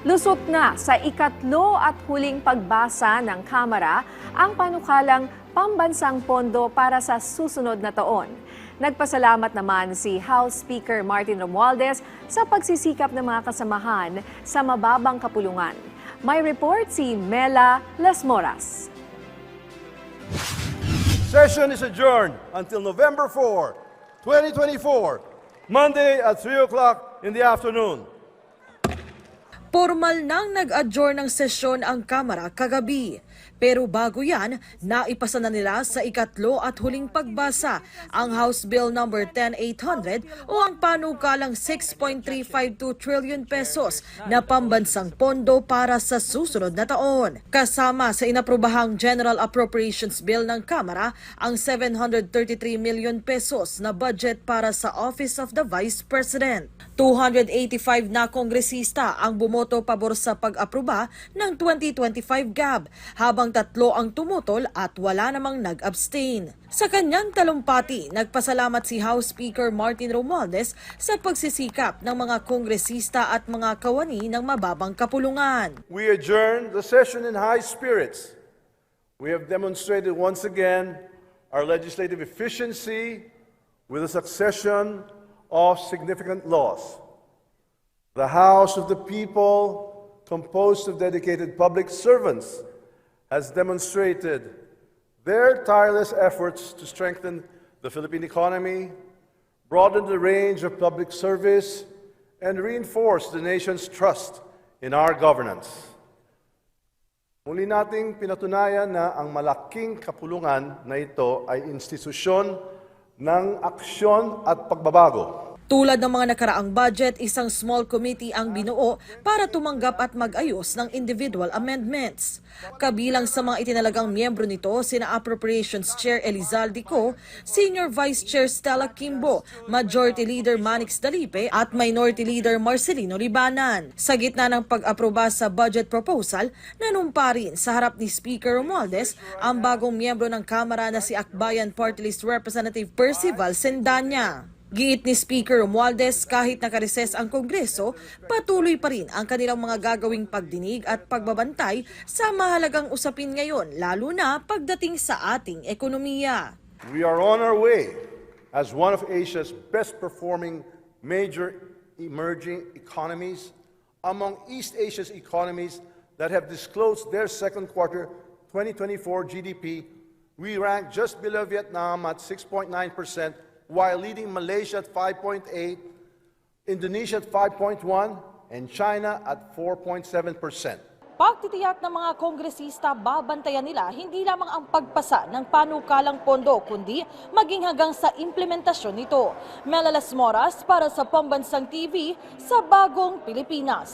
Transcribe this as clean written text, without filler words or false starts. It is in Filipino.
Lusot na sa ikatlo at huling pagbasa ng Kamara ang panukalang pambansang pondo para sa susunod na taon. Nagpasalamat naman si House Speaker Martin Romualdez sa pagsisikap ng mga kasamahan sa mababang kapulungan. May report si Mela Las Moras. Session is adjourned until November 4, 2024, Monday at 3 o'clock in the afternoon. Formal nang nag-adjourn ng sesyon ang Kamara kagabi. Pero bago yan, naipasa na nila sa ikatlo at huling pagbasa ang House Bill No. 10800 o ang panukalang 6.352 trillion pesos na pambansang pondo para sa susunod na taon. Kasama sa inaprobahang General Appropriations Bill ng Kamara ang 733 million pesos na budget para sa Office of the Vice President. 285 na kongresista ang bumoto pabor sa pag-aproba ng 2025 GAB, habang 3 ang tumutol at wala namang nag-abstain. Sa kanyang talumpati, nagpasalamat si House Speaker Martin Romualdez sa pagsisikap ng mga kongresista at mga kawani ng mababang kapulungan. We adjourn the session in high spirits. We have demonstrated once again our legislative efficiency with a succession of significant laws. The House of the People, composed of dedicated public servants, has demonstrated their tireless efforts to strengthen the Philippine economy, broaden the range of public service, and reinforce the nation's trust in our governance. Muli nating pinatunayan na ang malaking kapulungan na ito ay institusyon ng aksyon at pagbabago. Tulad ng mga nakaraang budget, isang small committee ang binuo para tumanggap at mag-ayos ng individual amendments. Kabilang sa mga itinalagang miyembro nito, sina Appropriations Chair Elizalde Co, Senior Vice Chair Stella Kimbo, Majority Leader Manix Dalipe at Minority Leader Marcelino Libanan. Sa gitna ng pag-aproba sa budget proposal, nanumpa rin sa harap ni Speaker Romualdez ang bagong miyembro ng Kamara na si Akbayan Party List Representative Percival Sendanya. Giit ni Speaker Romualdez, kahit nakareses ang Kongreso, patuloy pa rin ang kanilang mga gagawing pagdinig at pagbabantay sa mahalagang usapin ngayon, lalo na pagdating sa ating ekonomiya. We are on our way as one of Asia's best performing major emerging economies. Among East Asia's economies that have disclosed their second quarter 2024 GDP, we rank just below Vietnam at 6.9%, while leading Malaysia at 5.8%, Indonesia at 5.1%, and China at 4.7%. Pagtitiyak ng mga kongresista, babantayan nila hindi lamang ang pagpasa ng panukalang pondo, kundi maging hanggang sa implementasyon nito. Mela Las Moras para sa Pambansang TV sa Bagong Pilipinas.